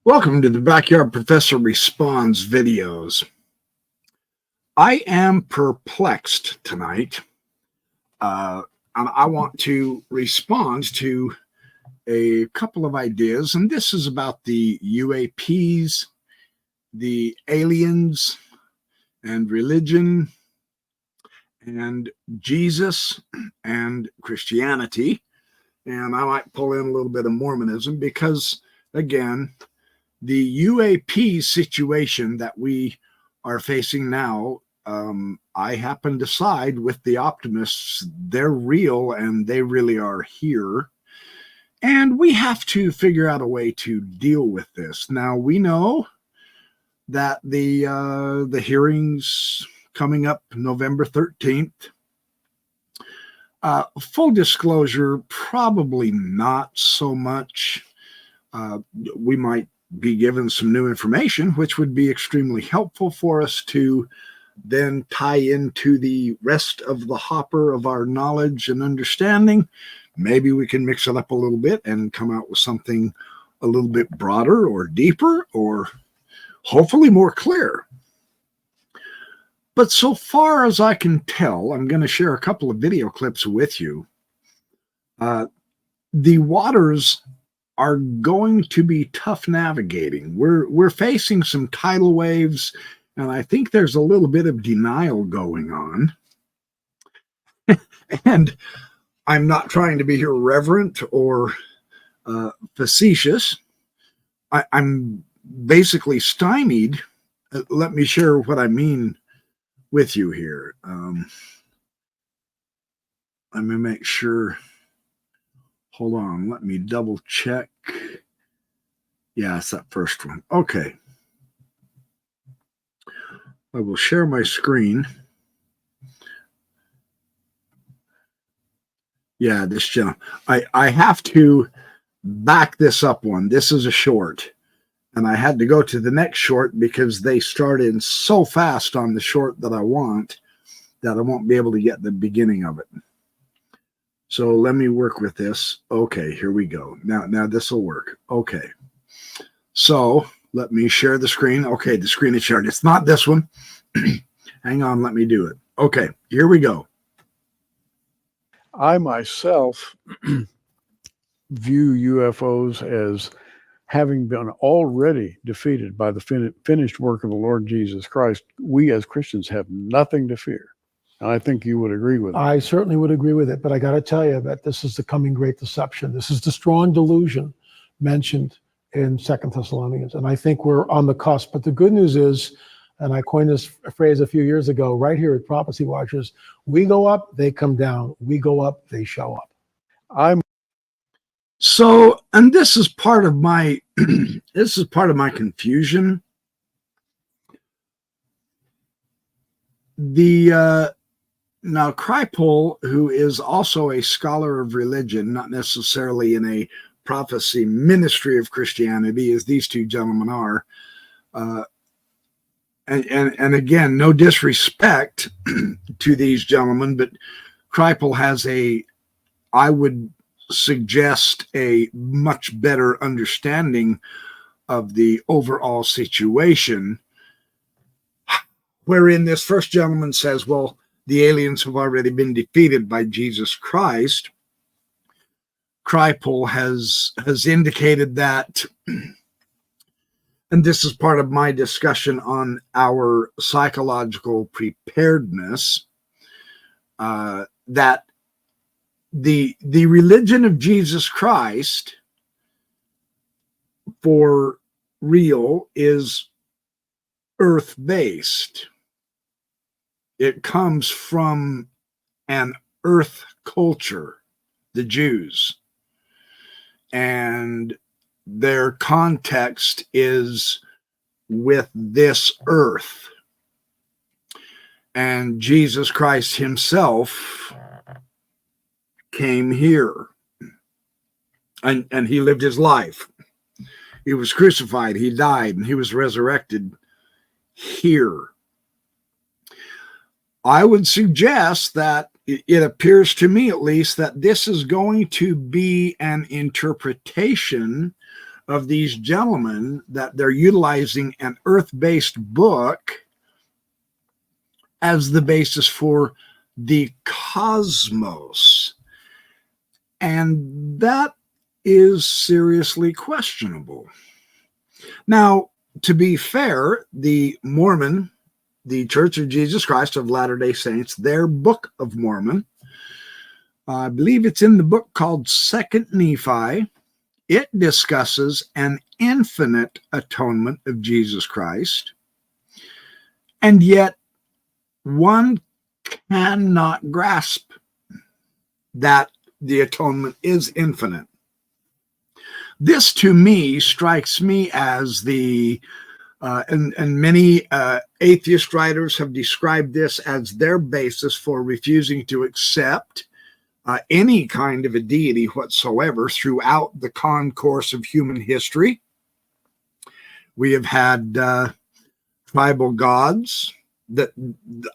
Welcome to the Backyard Professor Responds videos. I am perplexed tonight, and I want to respond to a couple of ideas, and this is about the UAPs, the aliens, and religion, and Jesus, and Christianity, and I might pull in a little bit of Mormonism because, again, the UAP situation that we are facing now, I happen to side with the optimists. They're real and they really are here. And we have to figure out a way to deal with this. Now, we know that the hearings coming up November 13th, full disclosure, probably not so much. We might be given some new information, which would be extremely helpful for us to then tie into the rest of the hopper of our knowledge and understanding. Maybe we can mix it up a little bit and come out with something a little bit broader or deeper or hopefully more clear. But so far as I can tell, I'm going to share a couple of video clips with you. The waters are going to be tough navigating. We're facing some tidal waves, and I think there's a little bit of denial going on. And I'm not trying to be irreverent or facetious. I'm basically stymied. Let me share what I mean with you here. Let me make sure. Hold on, let me double check. Yeah, it's that first one. Okay. I will share my screen. Yeah, this gentleman. I have to back this up one. This is a short. And I had to go to the next short because they started so fast on the short that I want that I won't be able to get the beginning of it. So let me work with this. Okay, here we go. Now this will work. Okay. So let me share the screen. Okay, the screen is shared. It's not this one. Hang on, let me do it. Okay, here we go. I myself view UFOs as having been already defeated by the finished work of the Lord Jesus Christ. We as Christians have nothing to fear. And I think you would agree with it. I certainly would agree with it, but I got to tell you that this is the coming great deception. This is the strong delusion mentioned in 2 Thessalonians, and I think we're on the cusp. But the good news is, and I coined this phrase a few years ago, right here at Prophecy Watchers, we go up, they come down. We go up, they show up. So, and this is part of my this is part of my confusion. Now, Kripal, who is also a scholar of religion, not necessarily in a prophecy ministry of Christianity, as these two gentlemen are, and again, no disrespect to these gentlemen, but Kripal has I would suggest, a much better understanding of the overall situation, wherein this first gentleman says, well, the aliens have already been defeated by Jesus Christ. Kripal has indicated that, and this is part of my discussion on our psychological preparedness, that the religion of Jesus Christ for real is earth-based. It comes from an earth culture, the Jews, and their context is with this earth. And Jesus Christ himself came here, and he lived his life. He was crucified, he died, and he was resurrected here. I would suggest that it appears to me, at least, that this is going to be an interpretation of these gentlemen that they're utilizing an earth-based book as the basis for the cosmos. And that is seriously questionable. Now, to be fair, the Mormon, the Church of Jesus Christ of Latter-day Saints, their Book of Mormon, I believe it's in the book called Second Nephi. It discusses an infinite atonement of Jesus Christ. And yet, one cannot grasp that the atonement is infinite. This, to me, strikes me as the, and many atheist writers have described this as their basis for refusing to accept any kind of a deity whatsoever throughout the concourse of human history. We have had tribal gods, that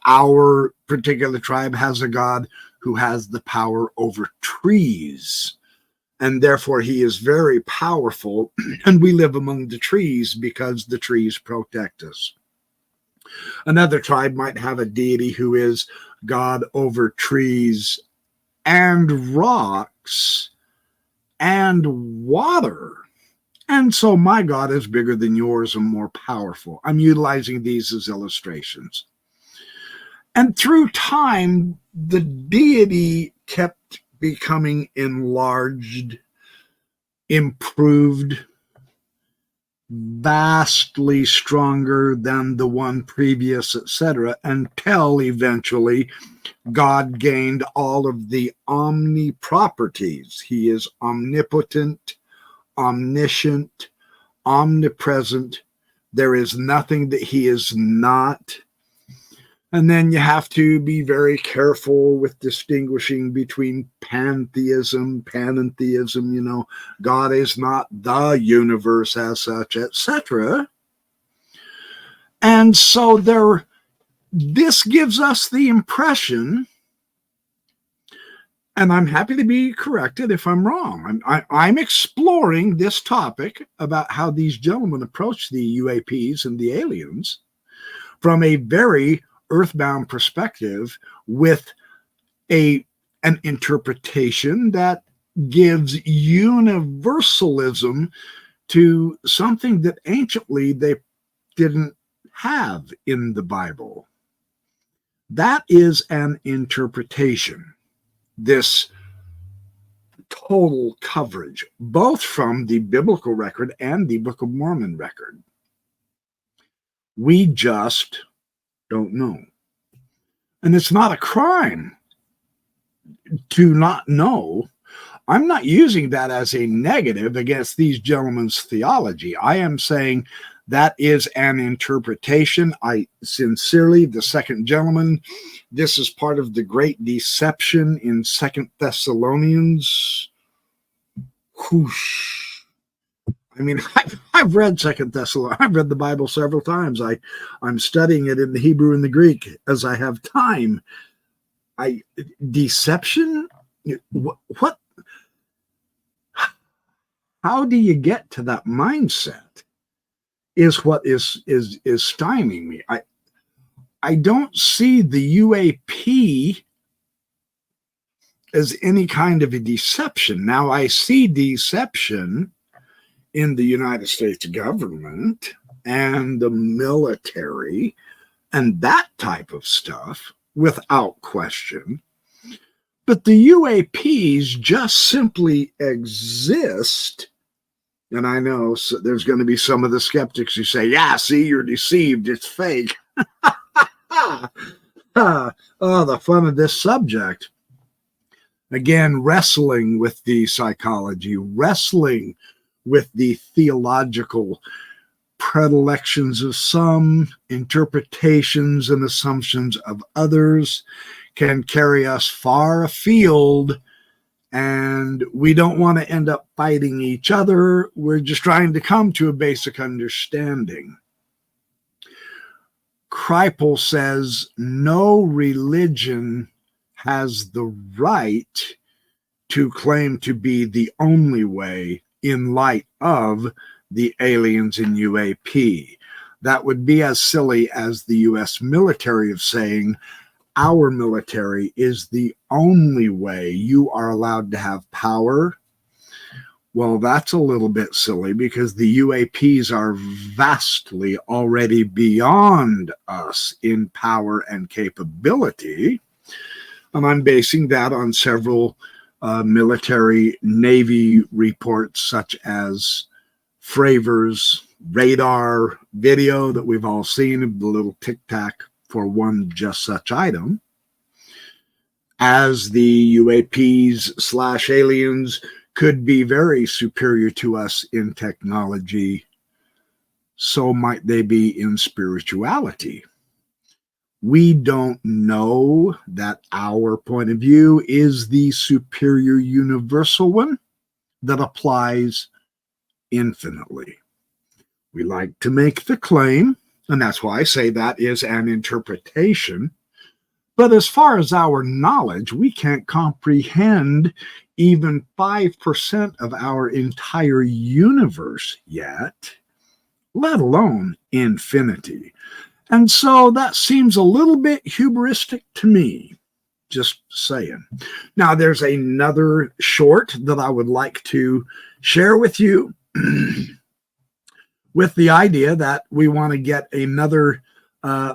our particular tribe has a god who has the power over trees, and therefore he is very powerful, and we live among the trees because the trees protect us. Another tribe might have a deity who is God over trees and rocks and water. And so my God is bigger than yours and more powerful. I'm utilizing these as illustrations. And through time, the deity kept becoming enlarged, improved, vastly stronger than the one previous, etc., until eventually God gained all of the omni properties. He is omnipotent, omniscient, omnipresent. There is nothing that he is not. And then you have to be very careful with distinguishing between pantheism, panentheism, you know, God is not the universe as such, etc. And so this gives us the impression, and I'm happy to be corrected if I'm wrong. I'm exploring this topic about how these gentlemen approach the UAPs and the aliens from a very earthbound perspective, with an interpretation that gives universalism to something that anciently they didn't have in the Bible. That is an interpretation, this total coverage, both from the biblical record and the Book of Mormon record. We just don't know. And it's not a crime to not know. I'm not using that as a negative against these gentlemen's theology. I am saying that is an interpretation. I sincerely, the second gentleman, this is part of the great deception in 2 Thessalonians. Whoosh. I mean, I've read 2 Thessalonians. I've read the Bible several times. I'm studying it in the Hebrew and the Greek as I have time. Deception? What? How do you get to that mindset? Is what is stymieing me. I don't see the UAP as any kind of a deception. Now, I see deception in the United States government and the military and that type of stuff, without question. But the UAPs just simply exist. And I know there's going to be some of the skeptics who say, yeah, see, you're deceived. It's fake. Oh, the fun of this subject. Again, wrestling with the psychology, wrestling with the theological predilections of some, interpretations and assumptions of others, can carry us far afield, and we don't want to end up fighting each other. We're just trying to come to a basic understanding. Kripal says no religion has the right to claim to be the only way in light of the aliens in UAP. That would be as silly as the U.S. military of saying, our military is the only way you are allowed to have power. Well, that's a little bit silly because the UAPs are vastly already beyond us in power and capability. And I'm basing that on several military Navy reports, such as Fravor's radar video that we've all seen of the little tic-tac for one just such item. As the UAPs / aliens could be very superior to us in technology, so might they be in spirituality. We don't know that our point of view is the superior universal one that applies infinitely. We like to make the claim, and that's why I say that is an interpretation. But as far as our knowledge, we can't comprehend even 5% of our entire universe yet, let alone infinity. And so that seems a little bit hubristic to me, just saying. Now, there's another short that I would like to share with you with the idea that we want to get another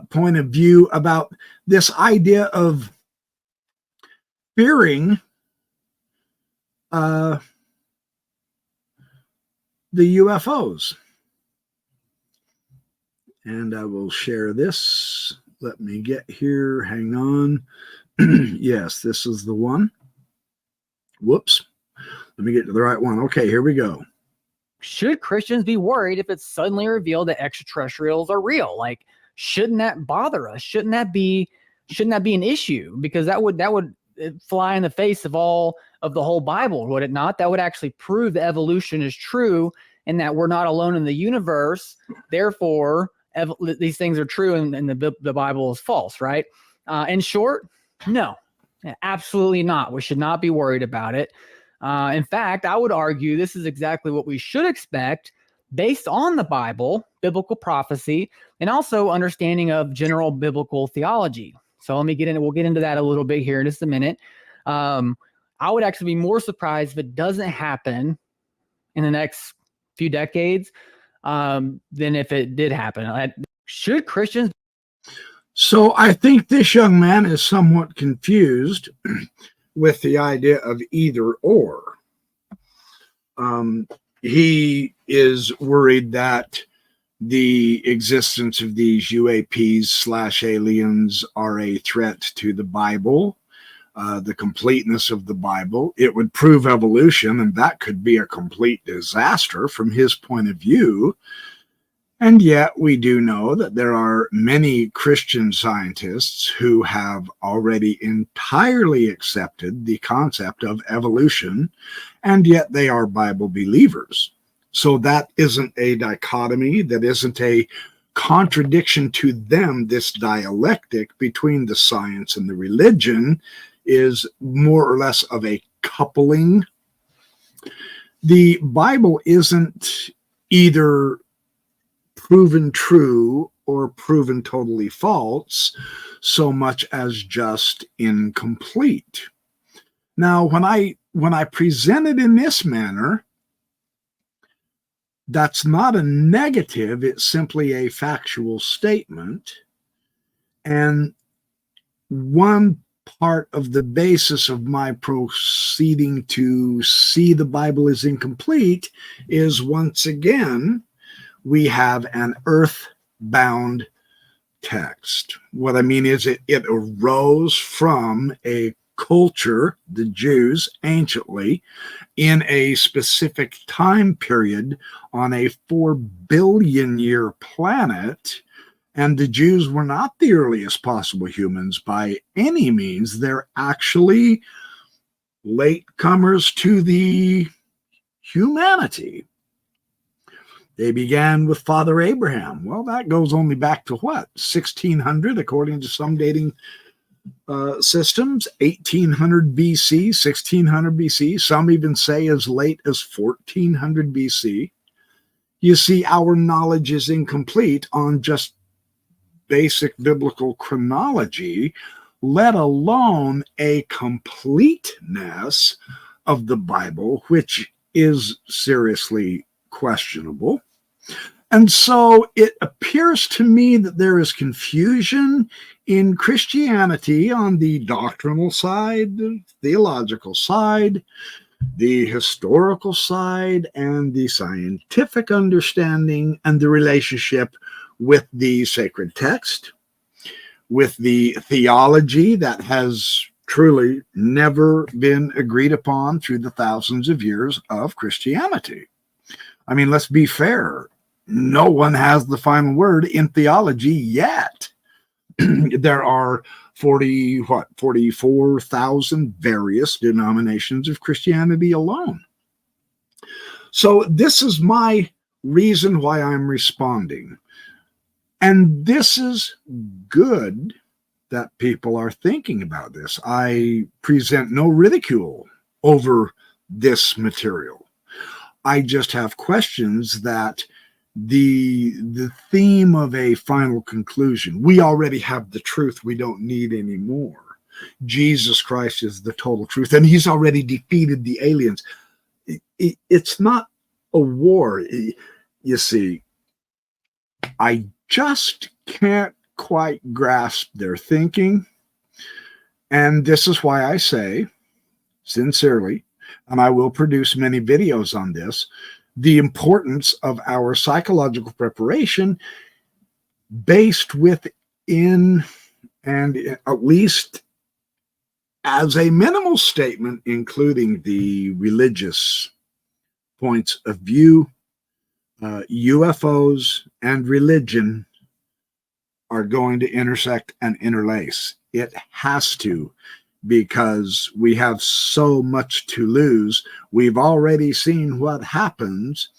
point of view about this idea of fearing the UFOs. And I will share this. Let me get here. Hang on. Yes, this is the one. Whoops. Let me get to the right one. Okay, here we go. Should Christians be worried if it's suddenly revealed that extraterrestrials are real? Like, shouldn't that bother us? Shouldn't that be an issue? Because that would fly in the face of all of the whole Bible, would it not? That would actually prove that evolution is true and that we're not alone in the universe. Therefore, these things are true and the Bible is false, right? In short, no, absolutely not. We should not be worried about it. In fact, I would argue this is exactly what we should expect based on the Bible, biblical prophecy, and also understanding of general biblical theology. So we'll get into that a little bit here in just a minute. I would actually be more surprised if it doesn't happen in the next few decades than if it did happen. Should Christians? So I think this young man is somewhat confused with the idea of either or. He is worried that the existence of these UAPs / aliens are a threat to the Bible, the completeness of the Bible. It would prove evolution, and that could be a complete disaster from his point of view. And yet we do know that there are many Christian scientists who have already entirely accepted the concept of evolution, and yet they are Bible believers. So that isn't a dichotomy, that isn't a contradiction to them. This dialectic between the science and the religion is more or less of a coupling. The Bible isn't either proven true or proven totally false so much as just incomplete. Now, when I present it in this manner, that's not a negative, it's simply a factual statement. And one part of the basis of my proceeding to see the Bible as incomplete is, once again, we have an earth-bound text. What I mean is it arose from a culture, the Jews, anciently, in a specific time period on a 4 billion year planet. And the Jews were not the earliest possible humans by any means. They're actually latecomers to the humanity. They began with Father Abraham. Well, that goes only back to what? 1600, according to some dating systems, 1800 BC, 1600 BC, some even say as late as 1400 BC. You see, our knowledge is incomplete on just basic biblical chronology, let alone a completeness of the Bible, which is seriously questionable. And so it appears to me that there is confusion in Christianity on the doctrinal side, the theological side, the historical side, and the scientific understanding and the relationship with the sacred text, with the theology that has truly never been agreed upon through the thousands of years of Christianity. I mean, let's be fair. No one has the final word in theology yet. There are 44,000 various denominations of Christianity alone. So this is my reason why I'm responding. And this is good that people are thinking about this. I present no ridicule over this material. I just have questions that the theme of a final conclusion, we already have the truth, we don't need any more. Jesus Christ is the total truth, and he's already defeated the aliens. It's not a war. You see, I just can't quite grasp their thinking. And this is why I say, sincerely, and I will produce many videos on this, the importance of our psychological preparation based within, and at least as a minimal statement, including the religious points of view, UFOs and religion are going to intersect and interlace. It has to, because we have so much to lose. We've already seen what happens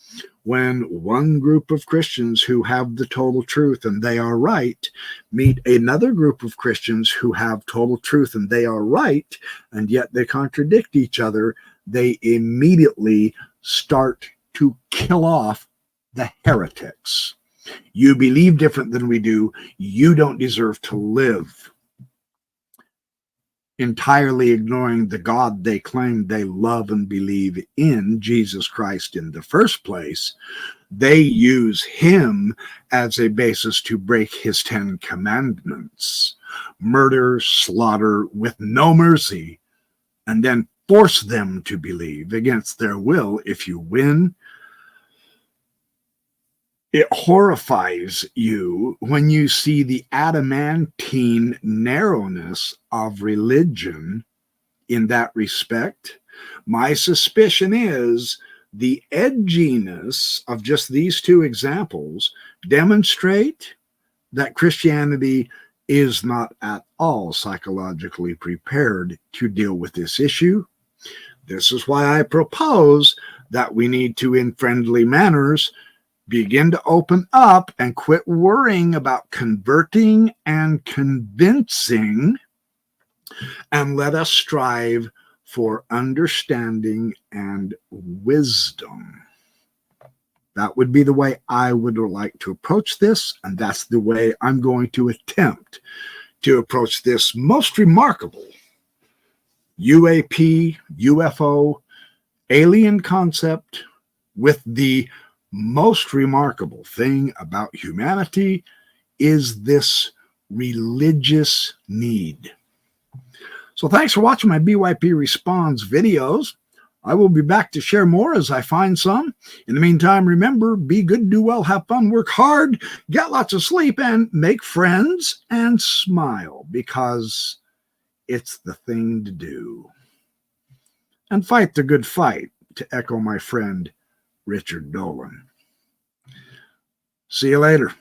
when one group of Christians who have the total truth and they are right meet another group of Christians who have total truth and they are right, and yet they contradict each other. They immediately start to kill off the heretics. You believe different than we do. You don't deserve to live. Entirely ignoring the God they claim they love and believe in, Jesus Christ in the first place, they use him as a basis to break his 10 commandments. Murder, slaughter with no mercy, and then force them to believe against their will. If you win, it horrifies you when you see the adamantine narrowness of religion in that respect. My suspicion is the edginess of just these two examples demonstrate that Christianity is not at all psychologically prepared to deal with this issue. This is why I propose that we need to, in friendly manners, begin to open up and quit worrying about converting and convincing, and let us strive for understanding and wisdom. That would be the way I would like to approach this, and that's the way I'm going to attempt to approach this most remarkable UAP, UFO, alien concept with the most remarkable thing about humanity is this religious need. So thanks for watching my BYP Responds videos. I will be back to share more as I find some. In the meantime, remember, be good, do well, have fun, work hard, get lots of sleep, and make friends and smile, because it's the thing to do. And fight the good fight, to echo my friend Richard Dolan. See you later.